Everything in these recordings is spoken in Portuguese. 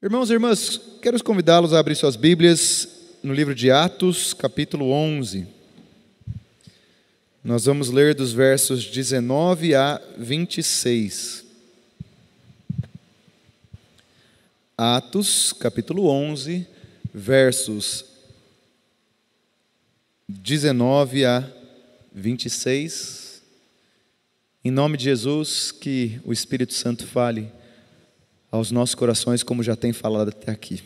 Irmãos e irmãs, quero convidá-los a abrir suas Bíblias no livro de Atos, capítulo 11. Nós vamos ler dos versos 19 a 26. Atos, capítulo 11, versos 19 a 26. Em nome de Jesus, que o Espírito Santo fale aos nossos corações, como já tem falado até aqui.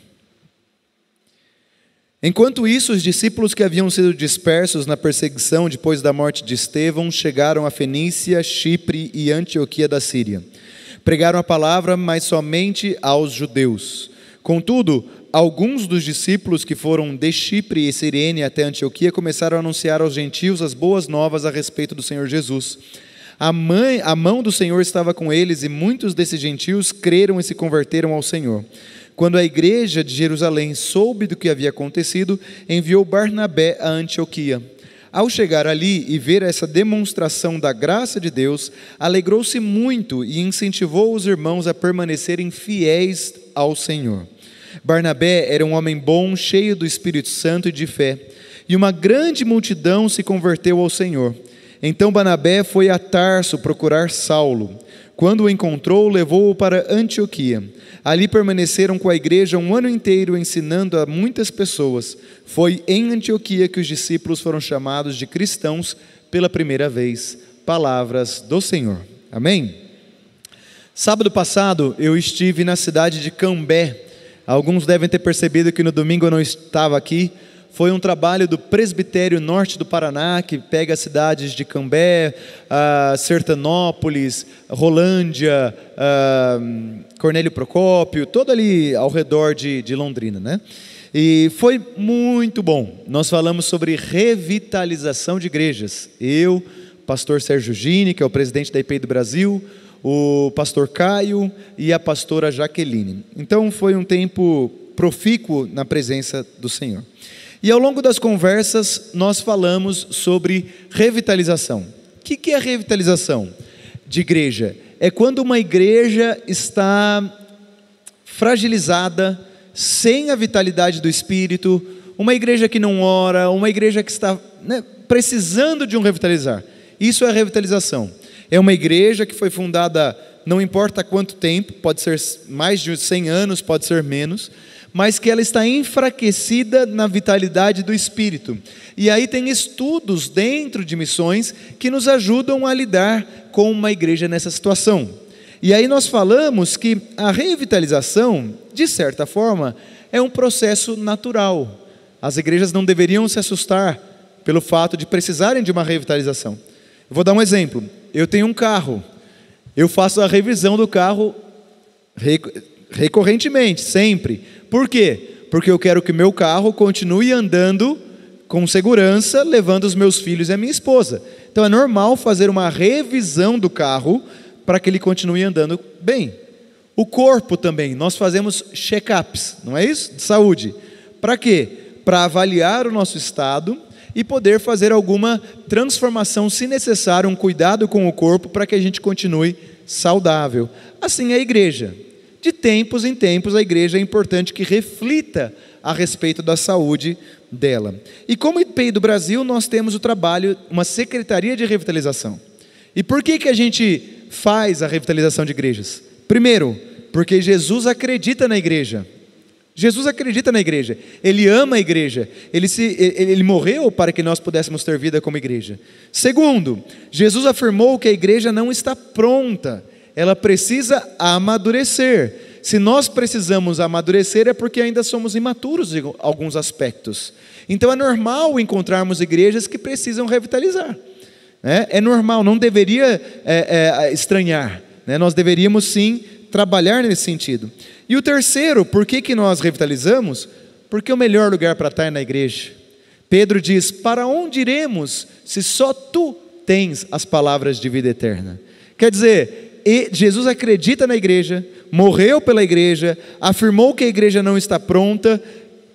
Enquanto isso, os discípulos que haviam sido dispersos na perseguição depois da morte de Estevão chegaram a Fenícia, Chipre e Antioquia da Síria. Pregaram a palavra, mas somente aos judeus. Contudo, alguns dos discípulos que foram de Chipre e Cirene até Antioquia começaram a anunciar aos gentios as boas novas a respeito do Senhor Jesus. A mão do Senhor estava com eles e muitos desses gentios creram e se converteram ao Senhor. Quando a igreja de Jerusalém soube do que havia acontecido, enviou Barnabé a Antioquia. Ao chegar ali e ver essa demonstração da graça de Deus, alegrou-se muito e incentivou os irmãos a permanecerem fiéis ao Senhor. Barnabé era um homem bom, cheio do Espírito Santo e de fé, e uma grande multidão se converteu ao Senhor. Então Barnabé foi a Tarso procurar Saulo. Quando o encontrou, levou-o para Antioquia. Ali permaneceram com a igreja um ano inteiro, ensinando a muitas pessoas. Foi em Antioquia que os discípulos foram chamados de cristãos pela primeira vez. Palavras do Senhor. Amém? Sábado passado eu estive na cidade de Cambé. Alguns devem ter percebido que no domingo eu não estava aqui. Foi um trabalho do Presbitério Norte do Paraná, que pega as cidades de Cambé, Sertanópolis, Rolândia, Cornélio Procópio, todo ali ao redor de Londrina, né? E foi muito bom. Nós falamos sobre revitalização de igrejas. Eu, pastor Sérgio Gini, que é o presidente da IPEI do Brasil, o pastor Caio e a pastora Jaqueline. Então foi um tempo profícuo na presença do Senhor. E ao longo das conversas nós falamos sobre revitalização. O que é revitalização de igreja? É quando uma igreja está fragilizada, sem a vitalidade do Espírito, uma igreja que não ora, uma igreja que está precisando de um revitalizar. Isso é revitalização. É uma igreja que foi fundada não importa quanto tempo, pode ser mais de 100 anos, pode ser menos, mas que ela está enfraquecida na vitalidade do Espírito. E aí tem estudos dentro de missões que nos ajudam a lidar com uma igreja nessa situação. E aí nós falamos que a revitalização, de certa forma, é um processo natural. As igrejas não deveriam se assustar pelo fato de precisarem de uma revitalização. Eu vou dar um exemplo. Eu tenho um carro. Eu faço a revisão do carro recorrentemente, sempre. Por quê? Porque eu quero que meu carro continue andando com segurança, levando os meus filhos e a minha esposa. Então é normal fazer uma revisão do carro para que ele continue andando bem. O corpo também, nós fazemos check-ups, não é isso? De saúde. Para quê? Para avaliar o nosso estado e poder fazer alguma transformação, se necessário, um cuidado com o corpo para que a gente continue saudável. Assim é a igreja. De tempos em tempos, a igreja é importante que reflita a respeito da saúde dela. E como IPEI do Brasil, nós temos o trabalho, uma secretaria de revitalização. E por que a gente faz a revitalização de igrejas? Primeiro, porque Jesus acredita na igreja. Jesus acredita na igreja. Ele ama a igreja. Ele morreu para que nós pudéssemos ter vida como igreja. Segundo, Jesus afirmou que a igreja não está pronta. Ela precisa amadurecer. Se nós precisamos amadurecer é porque ainda somos imaturos em alguns aspectos. Então é normal encontrarmos igrejas que precisam revitalizar. É normal, não deveria estranhar. Nós deveríamos sim trabalhar nesse sentido. E o terceiro, por que nós revitalizamos? Porque o melhor lugar para estar é na igreja. Pedro diz: para onde iremos se só tu tens as palavras de vida eterna? Quer dizer, Jesus acredita na igreja, morreu pela igreja, afirmou que a igreja não está pronta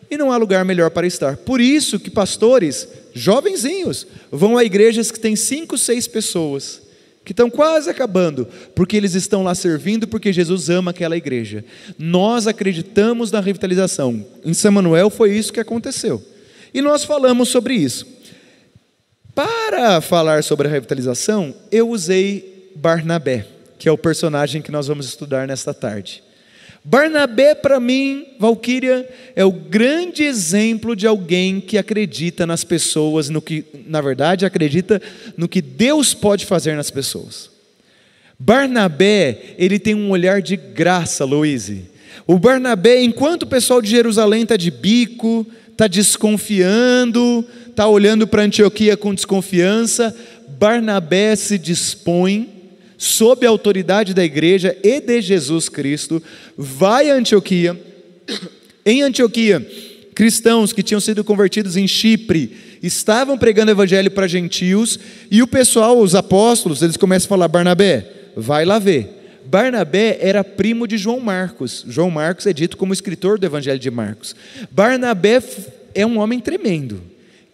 e não há lugar melhor para estar. Por isso que pastores, jovenzinhos, vão a igrejas que têm 5, 6 pessoas que estão quase acabando, porque eles estão lá servindo, porque Jesus ama aquela igreja. Nós acreditamos na revitalização. Em São Manuel foi isso que aconteceu. E nós falamos sobre isso. Para falar sobre a revitalização, eu usei Barnabé, que é o personagem que nós vamos estudar nesta tarde. Barnabé, para mim, Valquíria, é o grande exemplo de alguém que acredita nas pessoas, no que, na verdade, acredita no que Deus pode fazer nas pessoas. Barnabé, ele tem um olhar de graça, Luíse. O Barnabé, enquanto o pessoal de Jerusalém está de bico, está desconfiando, está olhando para Antioquia com desconfiança, Barnabé se dispõe, sob a autoridade da igreja e de Jesus Cristo, vai a Antioquia. Em Antioquia, cristãos que tinham sido convertidos em Chipre estavam pregando o evangelho para gentios, e o pessoal, os apóstolos, eles começam a falar: Barnabé, vai lá ver. Barnabé era primo de João Marcos. João Marcos é dito como escritor do evangelho de Marcos. Barnabé é um homem tremendo,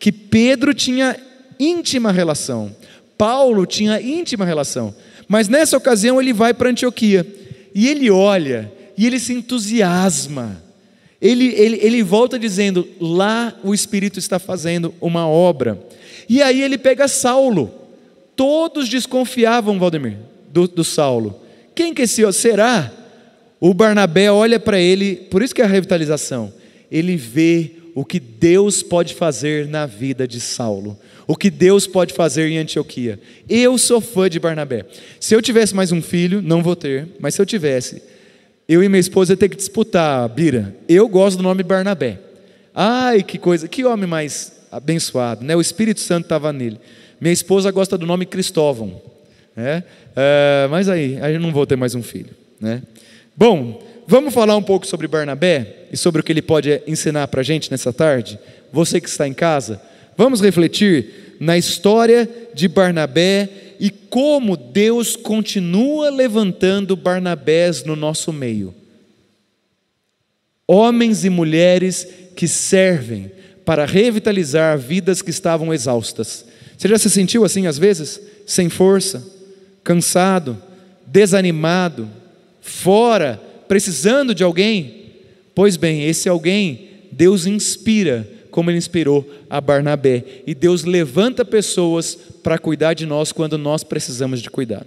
que Pedro tinha íntima relação, Paulo tinha íntima relação. Mas nessa ocasião ele vai para Antioquia, e ele olha, e ele se entusiasma, ele volta dizendo: lá o Espírito está fazendo uma obra. E aí ele pega Saulo. Todos desconfiavam, Valdemir, do Saulo. Quem que será? O Barnabé olha para ele, por isso que é a revitalização. Ele vê o que Deus pode fazer na vida de Saulo, o que Deus pode fazer em Antioquia. Eu sou fã de Barnabé. Se eu tivesse mais um filho, não vou ter, mas se eu tivesse, eu e minha esposa ia ter que disputar, Bira. Eu gosto do nome Barnabé. Ai, que coisa, que homem mais abençoado, né? O Espírito Santo estava nele. Minha esposa gosta do nome Cristóvão, né? Mas aí eu não vou ter mais um filho, né? Bom, vamos falar um pouco sobre Barnabé e sobre o que ele pode ensinar para a gente nessa tarde? Você que está em casa, vamos refletir na história de Barnabé e como Deus continua levantando Barnabés no nosso meio. Homens e mulheres que servem para revitalizar vidas que estavam exaustas. Você já se sentiu assim às vezes? Sem força, cansado, desanimado, fora, precisando de alguém? Pois bem, esse alguém, Deus inspira, como Ele inspirou a Barnabé, e Deus levanta pessoas para cuidar de nós quando nós precisamos de cuidado.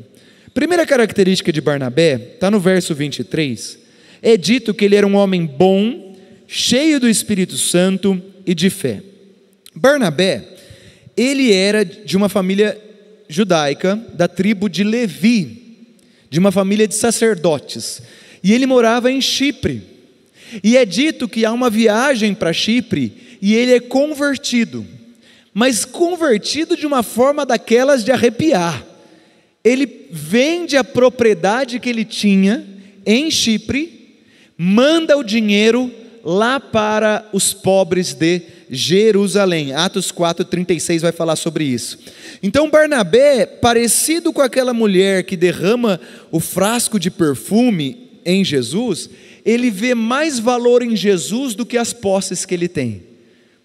Primeira característica de Barnabé, está no verso 23, é dito que ele era um homem bom, cheio do Espírito Santo e de fé. Barnabé, ele era de uma família judaica, da tribo de Levi, de uma família de sacerdotes, e ele morava em Chipre, e é dito que há uma viagem para Chipre, e ele é convertido, mas convertido de uma forma daquelas de arrepiar. Ele vende a propriedade que ele tinha em Chipre, manda o dinheiro lá para os pobres de Jerusalém. Atos 4:36 vai falar sobre isso. Então Barnabé, parecido com aquela mulher que derrama o frasco de perfume em Jesus, ele vê mais valor em Jesus do que as posses que ele tem.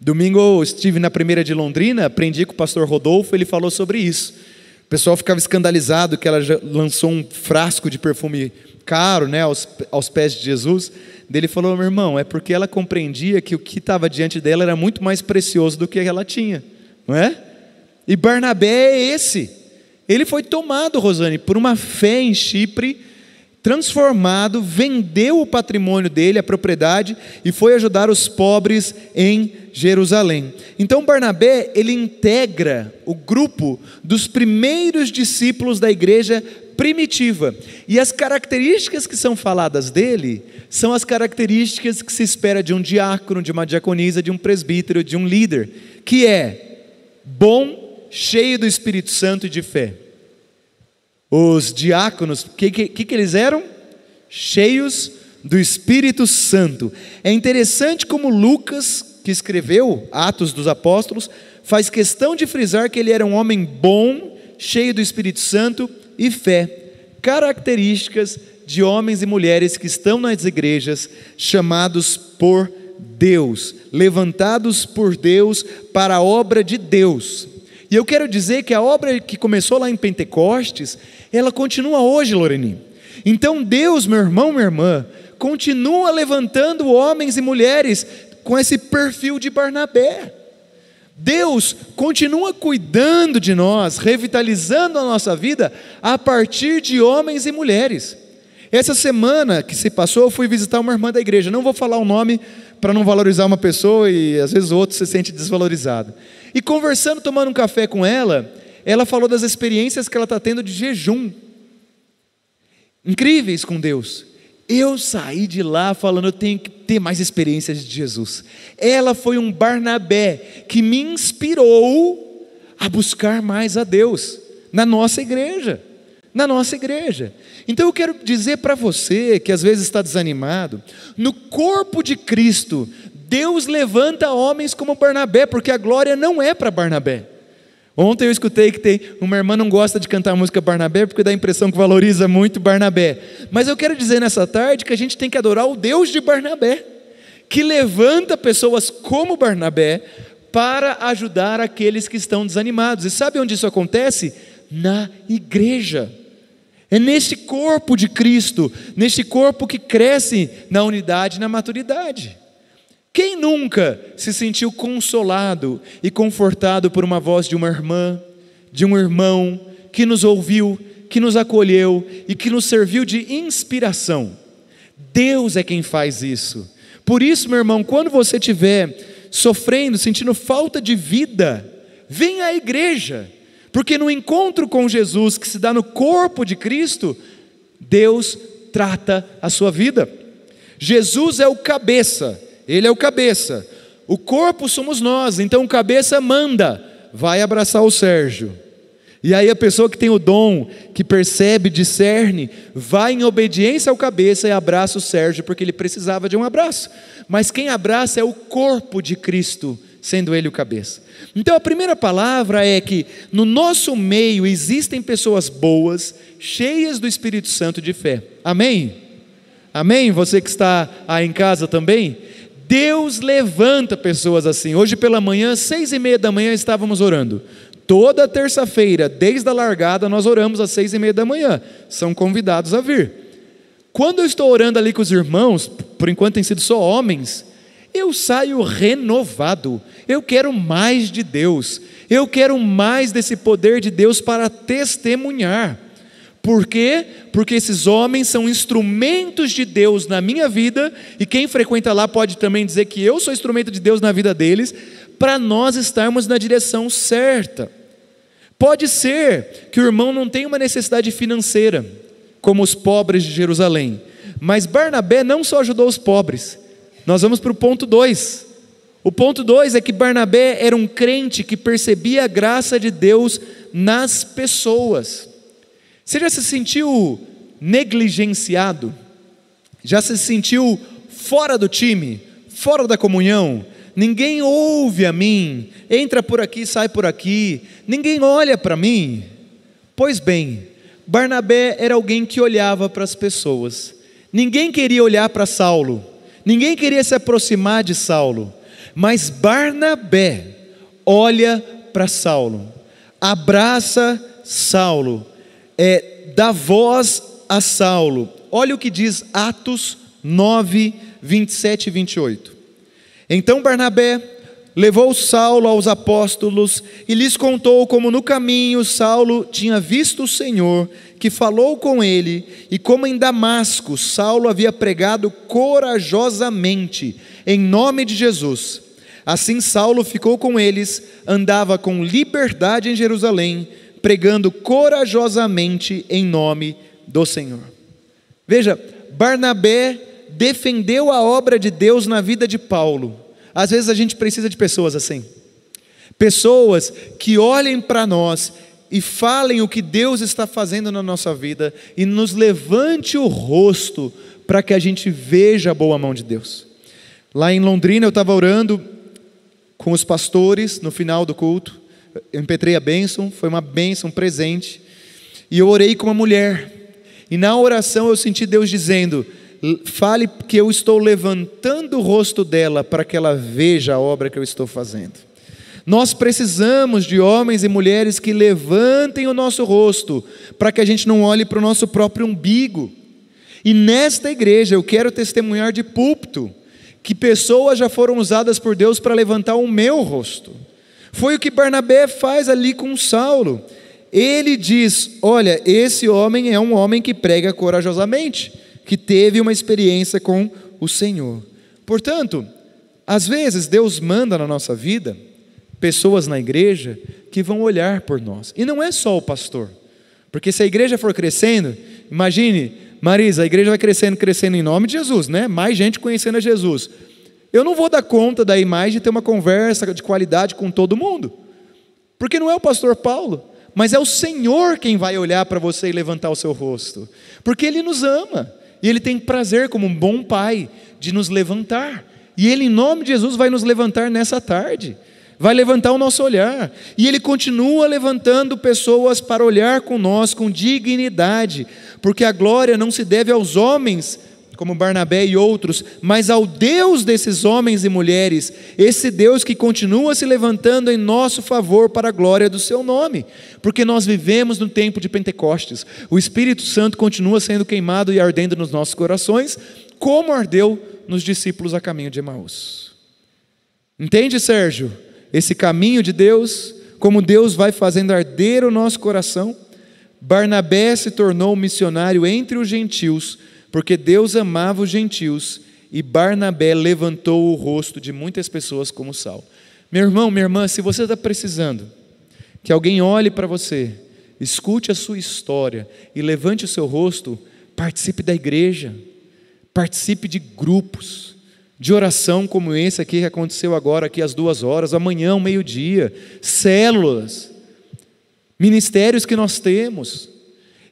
Domingo eu estive na primeira de Londrina, aprendi com o pastor Rodolfo, ele falou sobre isso. O pessoal ficava escandalizado que ela já lançou um frasco de perfume caro, né, aos pés de Jesus. Ele falou: meu irmão, é porque ela compreendia que o que estava diante dela era muito mais precioso do que ela tinha, não é? E Barnabé é esse. Ele foi tomado, Rosane, por uma fé em Chipre, transformado, vendeu o patrimônio dele, a propriedade, e foi ajudar os pobres em Jerusalém. Então Barnabé, ele integra o grupo dos primeiros discípulos da igreja primitiva, e as características que são faladas dele, são as características que se espera de um diácono, de uma diaconisa, de um presbítero, de um líder, que é bom, cheio do Espírito Santo e de fé. Os diáconos, o que eles eram? Cheios do Espírito Santo. É interessante como Lucas, que escreveu Atos dos Apóstolos, faz questão de frisar que ele era um homem bom, cheio do Espírito Santo e fé. Características de homens e mulheres que estão nas igrejas, chamados por Deus, levantados por Deus para a obra de Deus. E eu quero dizer que a obra que começou lá em Pentecostes, ela continua hoje, Loreni. Então Deus, meu irmão, minha irmã, continua levantando homens e mulheres com esse perfil de Barnabé. Deus continua cuidando de nós, revitalizando a nossa vida a partir de homens e mulheres. Essa semana que se passou, eu fui visitar uma irmã da igreja. Não vou falar o nome para não valorizar uma pessoa e às vezes o outro se sente desvalorizado. E conversando, tomando um café com ela, ela falou das experiências que ela está tendo de jejum, incríveis com Deus. Eu saí de lá falando, eu tenho que ter mais experiências de Jesus. Ela foi um Barnabé que me inspirou a buscar mais a Deus na nossa igreja. Então eu quero dizer para você que às vezes está desanimado, no corpo de Cristo, Deus levanta homens como Barnabé, porque a glória não é para Barnabé. Ontem eu escutei que tem uma irmã não gosta de cantar a música Barnabé, porque dá a impressão que valoriza muito Barnabé. Mas eu quero dizer nessa tarde que a gente tem que adorar o Deus de Barnabé, que levanta pessoas como Barnabé para ajudar aqueles que estão desanimados. E sabe onde isso acontece? Na igreja. É neste corpo de Cristo, neste corpo que cresce na unidade e na maturidade. Quem nunca se sentiu consolado e confortado por uma voz de uma irmã, de um irmão, que nos ouviu, que nos acolheu e que nos serviu de inspiração? Deus é quem faz isso. Por isso, meu irmão, quando você estiver sofrendo, sentindo falta de vida, venha à igreja, porque no encontro com Jesus, que se dá no corpo de Cristo, Deus trata a sua vida. Jesus é o cabeça, Ele é o cabeça, o corpo somos nós, então o cabeça manda, vai abraçar o Sérgio. E aí a pessoa que tem o dom, que percebe, discerne, vai em obediência ao cabeça e abraça o Sérgio, porque ele precisava de um abraço. Mas quem abraça é o corpo de Cristo, sendo Ele o cabeça. Então a primeira palavra é que no nosso meio existem pessoas boas, cheias do Espírito Santo de fé. Amém? Amém? Você que está aí em casa também? Deus levanta pessoas assim. Hoje pela manhã, 6:30 da manhã, estávamos orando. Toda terça-feira, desde a largada, nós oramos às 6:30 da manhã. São convidados a vir. Quando eu estou orando ali com os irmãos, por enquanto tem sido só homens, eu saio renovado. Eu quero mais de Deus. Eu quero mais desse poder de Deus para testemunhar. Por quê? Porque esses homens são instrumentos de Deus na minha vida, e quem frequenta lá pode também dizer que eu sou instrumento de Deus na vida deles, para nós estarmos na direção certa. Pode ser que o irmão não tenha uma necessidade financeira, como os pobres de Jerusalém, mas Barnabé não só ajudou os pobres. Nós vamos para o ponto 2. O ponto 2 é que Barnabé era um crente que percebia a graça de Deus nas pessoas. Você já se sentiu negligenciado? Já se sentiu fora do time? Fora da comunhão? Ninguém ouve a mim, entra por aqui, sai por aqui, ninguém olha para mim. Pois bem, Barnabé era alguém que olhava para as pessoas. Ninguém queria olhar para Saulo, ninguém queria se aproximar de Saulo, mas Barnabé olha para Saulo, abraça Saulo, dá voz a Saulo. Olha o que diz Atos 9, 27 e 28. Então Barnabé levou Saulo aos apóstolos e lhes contou como no caminho Saulo tinha visto o Senhor, que falou com ele, e como em Damasco Saulo havia pregado corajosamente em nome de Jesus. Assim Saulo ficou com eles, andava com liberdade em Jerusalém, pregando corajosamente em nome do Senhor. Veja, Barnabé defendeu a obra de Deus na vida de Paulo. Às vezes a gente precisa de pessoas assim, pessoas que olhem para nós e falem o que Deus está fazendo na nossa vida e nos levante o rosto para que a gente veja a boa mão de Deus. Lá em Londrina eu estava orando com os pastores no final do culto, eu impetrei a bênção, foi uma bênção, um presente, e eu orei com uma mulher, e na oração eu senti Deus dizendo: fale que eu estou levantando o rosto dela para que ela veja a obra que eu estou fazendo. Nós precisamos de homens e mulheres que levantem o nosso rosto, para que a gente não olhe para o nosso próprio umbigo. E nesta igreja eu quero testemunhar de púlpito, que pessoas já foram usadas por Deus para levantar o meu rosto. Foi o que Barnabé faz ali com Saulo. Ele diz: olha, esse homem é um homem que prega corajosamente, que teve uma experiência com o Senhor. Portanto, às vezes Deus manda na nossa vida pessoas na igreja que vão olhar por nós. E não é só o pastor, porque se a igreja for crescendo, imagine, Marisa, a igreja vai crescendo em nome de Jesus, né? Mais gente conhecendo a Jesus. Eu não vou dar conta daí mais de ter uma conversa de qualidade com todo mundo, porque não é o pastor Paulo, mas é o Senhor quem vai olhar para você e levantar o seu rosto, porque Ele nos ama, e Ele tem prazer como um bom pai de nos levantar, e Ele em nome de Jesus vai nos levantar nessa tarde, vai levantar o nosso olhar, e Ele continua levantando pessoas para olhar com nós com dignidade, porque a glória não se deve aos homens, como Barnabé e outros, mas ao Deus desses homens e mulheres, esse Deus que continua se levantando em nosso favor para a glória do seu nome, porque nós vivemos no tempo de Pentecostes, o Espírito Santo continua sendo queimado e ardendo nos nossos corações, como ardeu nos discípulos a caminho de Emaús. Entende, Sérgio? Esse caminho de Deus, como Deus vai fazendo arder o nosso coração. Barnabé se tornou missionário entre os gentios, porque Deus amava os gentios, e Barnabé levantou o rosto de muitas pessoas como Saulo. Meu irmão, minha irmã, se você está precisando que alguém olhe para você, escute a sua história e levante o seu rosto, participe da igreja, participe de grupos de oração como esse aqui que aconteceu agora, aqui às 2h, amanhã ao meio-dia, células, ministérios que nós temos.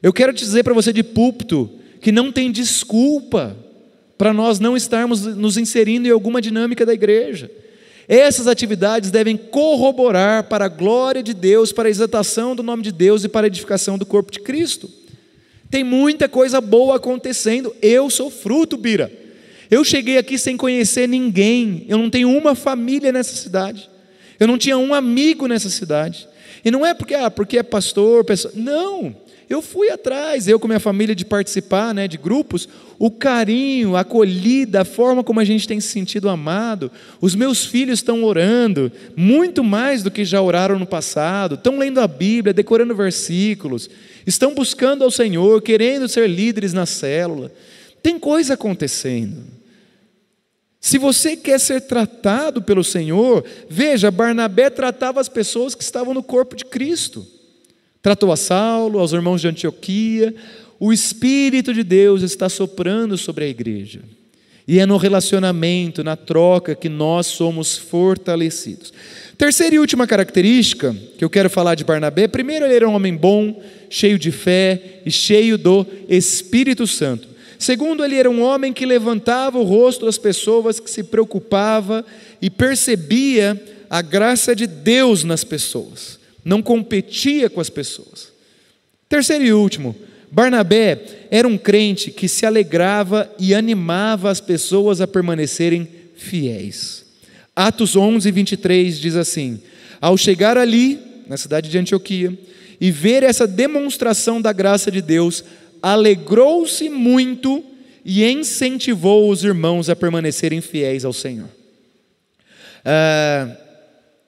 Eu quero te dizer para você de púlpito, que não tem desculpa para nós não estarmos nos inserindo em alguma dinâmica da igreja. Essas atividades devem corroborar para a glória de Deus, para a exaltação do nome de Deus e para a edificação do corpo de Cristo. Tem muita coisa boa acontecendo. Eu sou fruto, Bira. Eu cheguei aqui sem conhecer ninguém, eu não tenho uma família nessa cidade, eu não tinha um amigo nessa cidade, e não é porque é pastor, não, eu fui atrás, eu com minha família, de participar, né, de grupos, o carinho, a acolhida, a forma como a gente tem se sentido amado, os meus filhos estão orando, muito mais do que já oraram no passado, estão lendo a Bíblia, decorando versículos, estão buscando ao Senhor, querendo ser líderes na célula, tem coisa acontecendo. Se você quer ser tratado pelo Senhor, veja, Barnabé tratava as pessoas que estavam no corpo de Cristo, tratou a Saulo, aos irmãos de Antioquia. O Espírito de Deus está soprando sobre a igreja, e é no relacionamento, na troca, que nós somos fortalecidos. Terceira e última característica que eu quero falar de Barnabé: primeiro, ele era um homem bom, cheio de fé e cheio do Espírito Santo. Segundo, ele era um homem que levantava o rosto das pessoas, que se preocupava e percebia a graça de Deus nas pessoas, não competia com as pessoas. Terceiro e último, Barnabé era um crente que se alegrava e animava as pessoas a permanecerem fiéis. Atos 11:23 diz assim: ao chegar ali, na cidade de Antioquia, e ver essa demonstração da graça de Deus, alegrou-se muito e incentivou os irmãos a permanecerem fiéis ao Senhor.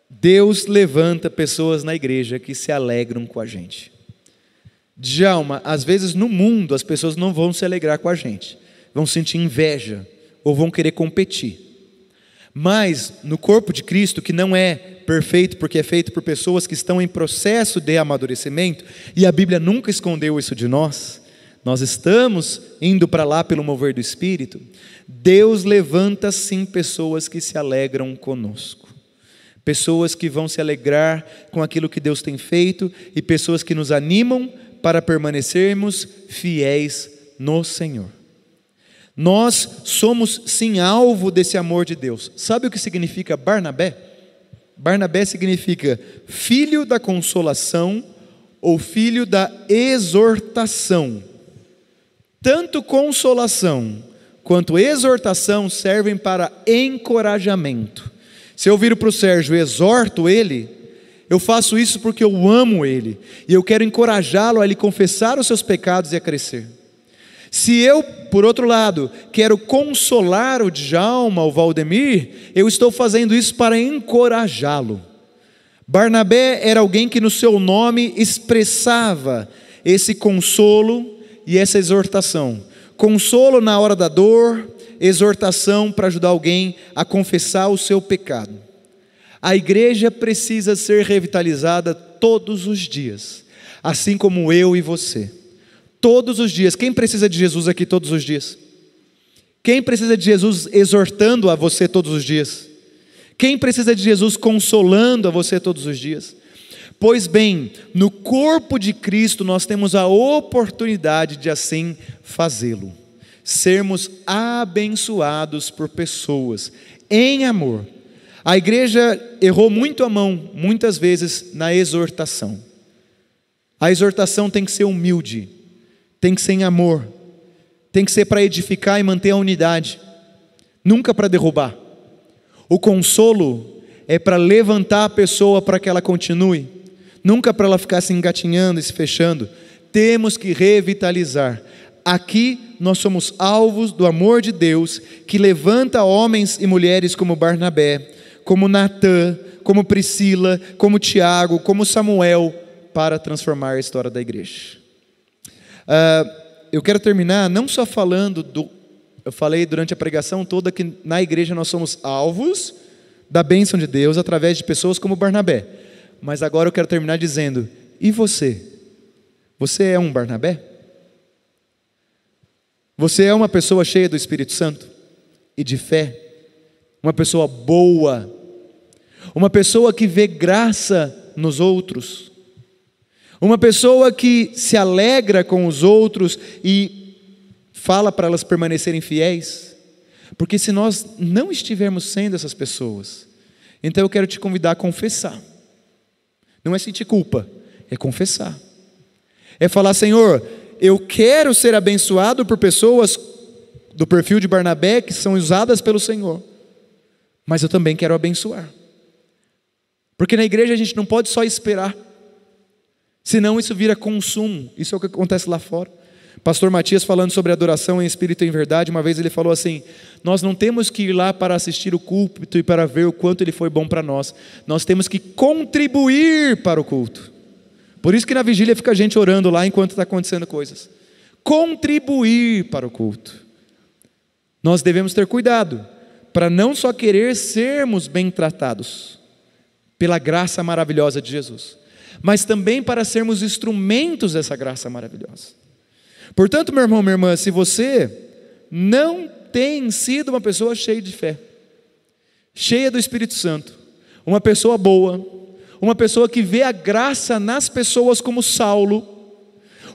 Deus levanta pessoas na igreja que se alegram com a gente. Djalma, às vezes no mundo as pessoas não vão se alegrar com a gente, vão sentir inveja ou vão querer competir. Mas no corpo de Cristo, que não é perfeito porque é feito por pessoas que estão em processo de amadurecimento, e a Bíblia nunca escondeu isso de nós, nós estamos indo para lá pelo mover do Espírito. Deus levanta sim pessoas que se alegram conosco, pessoas que vão se alegrar com aquilo que Deus tem feito, e pessoas que nos animam para permanecermos fiéis no Senhor. Nós somos sim alvo desse amor de Deus. Sabe o que significa Barnabé? Barnabé significa filho da consolação ou filho da exortação. Tanto consolação quanto exortação servem para encorajamento. Se eu viro para o Sérgio e exorto ele, eu faço isso porque eu amo ele, e eu quero encorajá-lo a ele confessar os seus pecados e a crescer. Se eu, por outro lado, quero consolar o Djalma, o Valdemir, eu estou fazendo isso para encorajá-lo. Barnabé era alguém que no seu nome expressava esse consolo e essa exortação. Consolo na hora da dor, exortação para ajudar alguém a confessar o seu pecado. A igreja precisa ser revitalizada todos os dias, assim como eu e você. Todos os dias. Quem precisa de Jesus aqui todos os dias? Quem precisa de Jesus exortando a você todos os dias? Quem precisa de Jesus consolando a você todos os dias? Pois bem, no corpo de Cristo nós temos a oportunidade de assim fazê-lo. Sermos abençoados por pessoas em amor. A igreja errou muito a mão, muitas vezes, na exortação. A exortação tem que ser humilde, tem que ser em amor, tem que ser para edificar e manter a unidade, nunca para derrubar. O consolo é para levantar a pessoa para que ela continue, nunca para ela ficar se engatinhando e se fechando. Temos que revitalizar. Aqui nós somos alvos do amor de Deus, que levanta homens e mulheres como Barnabé, como Natã, como Priscila, como Tiago, como Samuel, para transformar a história da igreja. Eu quero terminar não só falando eu falei durante a pregação toda que na igreja nós somos alvos da bênção de Deus através de pessoas como Barnabé, mas agora eu quero terminar dizendo: e você? Você é um Barnabé? Você é uma pessoa cheia do Espírito Santo e de fé? Uma pessoa boa? Uma pessoa que vê graça nos outros? Uma pessoa que se alegra com os outros e fala para elas permanecerem fiéis? Porque se nós não estivermos sendo essas pessoas, então eu quero te convidar a confessar. Não é sentir culpa, é confessar. É falar: Senhor, eu quero ser abençoado por pessoas do perfil de Barnabé que são usadas pelo Senhor, mas eu também quero abençoar. Porque na igreja a gente não pode só esperar, senão isso vira consumo. Isso é o que acontece lá fora. Pastor Matias, falando sobre adoração em espírito e em verdade, uma vez ele falou assim: nós não temos que ir lá para assistir o culto e para ver o quanto ele foi bom para nós, nós temos que contribuir para o culto. Por isso que na vigília fica a gente orando lá enquanto está acontecendo coisas. Contribuir para o culto. Nós devemos ter cuidado para não só querer sermos bem tratados pela graça maravilhosa de Jesus, mas também para sermos instrumentos dessa graça maravilhosa. Portanto, meu irmão, minha irmã, se você não tem sido uma pessoa cheia de fé, cheia do Espírito Santo, uma pessoa boa, uma pessoa que vê a graça nas pessoas como Saulo,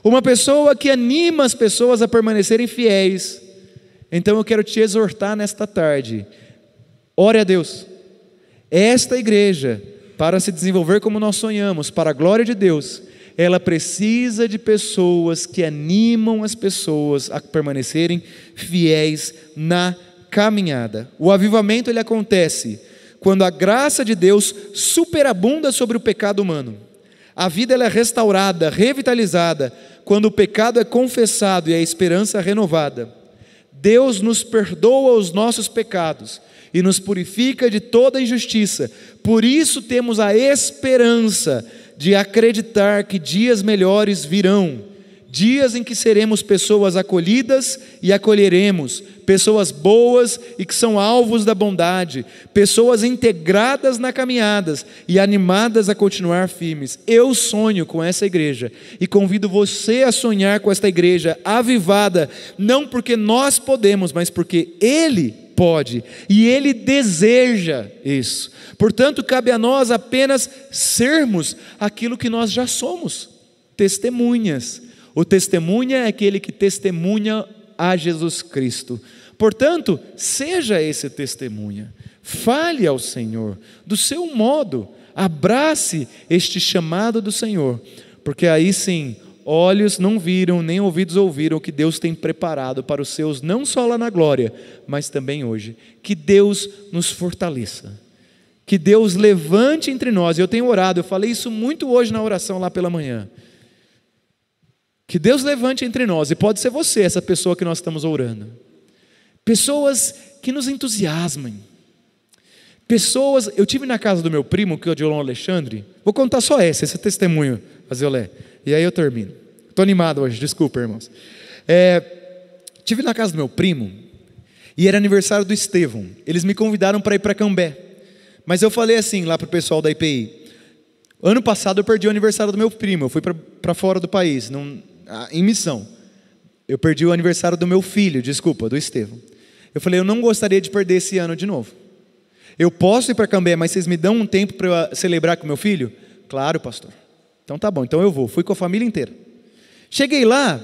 uma pessoa que anima as pessoas a permanecerem fiéis, então eu quero te exortar nesta tarde: ore a Deus. Esta igreja, para se desenvolver como nós sonhamos, para a glória de Deus, ela precisa de pessoas que animam as pessoas a permanecerem fiéis na caminhada. O avivamento ele acontece quando a graça de Deus superabunda sobre o pecado humano. A vida ela é restaurada, revitalizada, quando o pecado é confessado e a esperança renovada. Deus nos perdoa os nossos pecados e nos purifica de toda injustiça. Por isso temos a esperança de acreditar que dias melhores virão, dias em que seremos pessoas acolhidas e acolheremos, pessoas boas e que são alvos da bondade, pessoas integradas na caminhadas e animadas a continuar firmes. Eu sonho com essa igreja e convido você a sonhar com esta igreja avivada, não porque nós podemos, mas porque Ele pode e Ele deseja isso. Portanto, cabe a nós apenas sermos aquilo que nós já somos, testemunhas. O testemunha é aquele que testemunha a Jesus Cristo. Portanto, seja esse testemunha. Fale ao Senhor do seu modo. Abrace este chamado do Senhor. Porque aí sim, olhos não viram, nem ouvidos ouviram o que Deus tem preparado para os seus, não só lá na glória, mas também hoje. Que Deus nos fortaleça. que Deus levante entre nós, e eu tenho orado, eu falei isso muito hoje na oração lá pela manhã, que Deus levante entre nós, e pode ser você essa pessoa que nós estamos orando, pessoas que nos entusiasmem, pessoas. Eu tive na casa do meu primo, que é o João Alexandre, vou contar só esse testemunho, Azeolé, e aí eu termino. Estou animado hoje, desculpa, irmãos. Tive na casa do meu primo, e era aniversário do Estevão. Eles me convidaram para ir para Cambé, mas eu falei assim lá para o pessoal da IPI: ano passado eu perdi o aniversário do meu primo, eu fui para fora do país, em missão. Eu perdi o aniversário do meu filho, do Estevão. Eu falei: eu não gostaria de perder esse ano de novo. Eu posso ir para Cambé, mas vocês me dão um tempo para eu celebrar com meu filho? Claro, pastor. Então tá bom, então eu vou. Fui com a família inteira. Cheguei lá,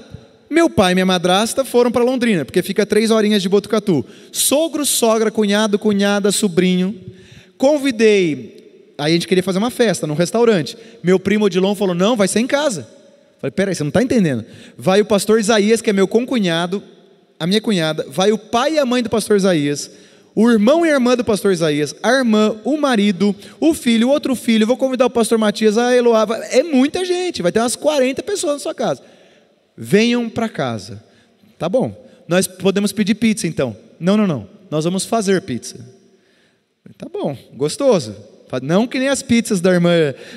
meu pai e minha madrasta foram para Londrina, porque fica 3 horinhas de Botucatu. Sogro, sogra, cunhado, cunhada, sobrinho. Convidei, aí a gente queria fazer uma festa num restaurante. Meu primo Odilon falou: não, vai ser em casa. Falei: peraí, você não está entendendo. Vai o pastor Isaías, que é meu concunhado, a minha cunhada, vai o pai e a mãe do pastor Isaías, o irmão e a irmã do pastor Isaías, a irmã, o marido, o filho, o outro filho. Vou convidar o pastor Matias, a Eloá. É muita gente, vai ter umas 40 pessoas na sua casa. Venham para casa. Tá bom, nós podemos pedir pizza então. Não, nós vamos fazer pizza. Tá bom, gostoso. Não que nem as pizzas da irmã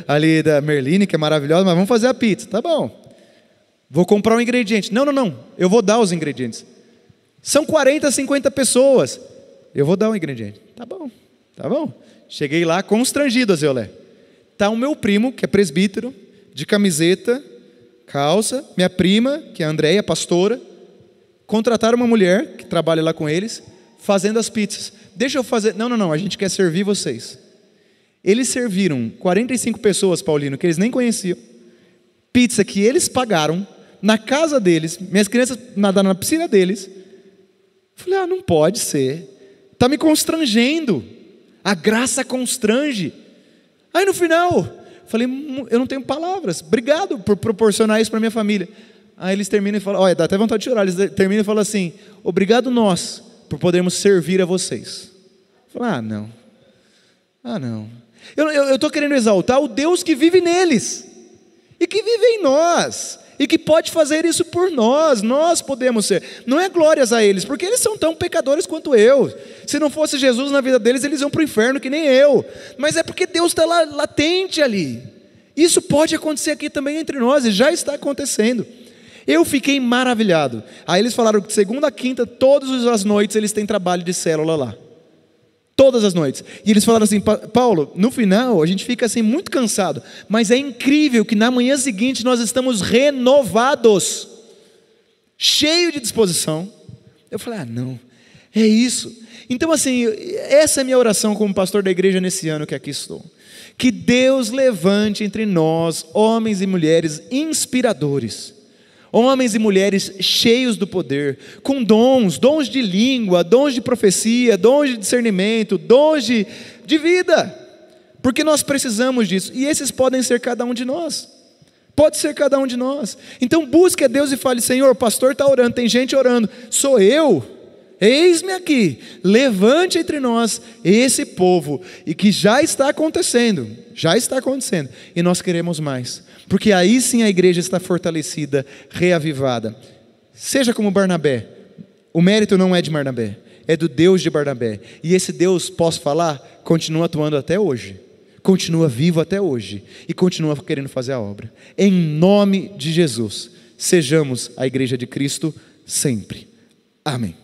ali da Merline, que é maravilhosa, mas vamos fazer a pizza. Tá bom. Vou comprar um ingrediente. Não, eu vou dar os ingredientes. São 40, 50 pessoas. Eu vou dar um ingrediente. Tá bom. Cheguei lá constrangido, Azeolé. Tá o meu primo, que é presbítero, de camiseta, calça, minha prima, que é a Andréia, pastora, contrataram uma mulher que trabalha lá com eles, fazendo as pizzas. Deixa eu fazer. Não, a gente quer servir vocês. Eles serviram 45 pessoas, Paulino, que eles nem conheciam, pizza que eles pagaram, na casa deles, minhas crianças nadaram na piscina deles. Falei: não pode ser, está me constrangendo, a graça constrange. Aí no final, falei: eu não tenho palavras, obrigado por proporcionar isso para minha família. Aí eles terminam e falam, olha, dá até vontade de chorar, eles terminam e falam assim: obrigado nós, por podermos servir a vocês. Eu falei: não. Eu estou querendo exaltar o Deus que vive neles, e que vive em nós, e que pode fazer isso por nós. Nós podemos ser, não é glórias a eles, porque eles são tão pecadores quanto eu. Se não fosse Jesus na vida deles, eles iam para o inferno que nem eu, mas é porque Deus está lá, latente ali. Isso pode acontecer aqui também entre nós, e já está acontecendo. Eu fiquei maravilhado. Aí eles falaram que de segunda a quinta, todas as noites eles têm trabalho de célula lá, todas as noites. E eles falaram assim: Paulo, no final a gente fica assim muito cansado, mas é incrível que na manhã seguinte nós estamos renovados, cheio de disposição. Eu falei: não, é isso. Então assim, essa é a minha oração como pastor da igreja nesse ano que aqui estou. Que Deus levante entre nós homens e mulheres inspiradores, homens e mulheres cheios do poder, com dons de língua, dons de profecia, dons de discernimento, dons de vida, porque nós precisamos disso, e esses podem ser cada um de nós, pode ser cada um de nós. Então busque a Deus e fale: Senhor, o pastor está orando, tem gente orando, sou eu, eis-me aqui, levante entre nós esse povo, e que já está acontecendo, e nós queremos mais, porque aí sim a igreja está fortalecida, reavivada. Seja como Barnabé, o mérito não é de Barnabé, é do Deus de Barnabé, e esse Deus, posso falar, continua atuando até hoje, continua vivo até hoje, e continua querendo fazer a obra. Em nome de Jesus, sejamos a igreja de Cristo sempre. Amém.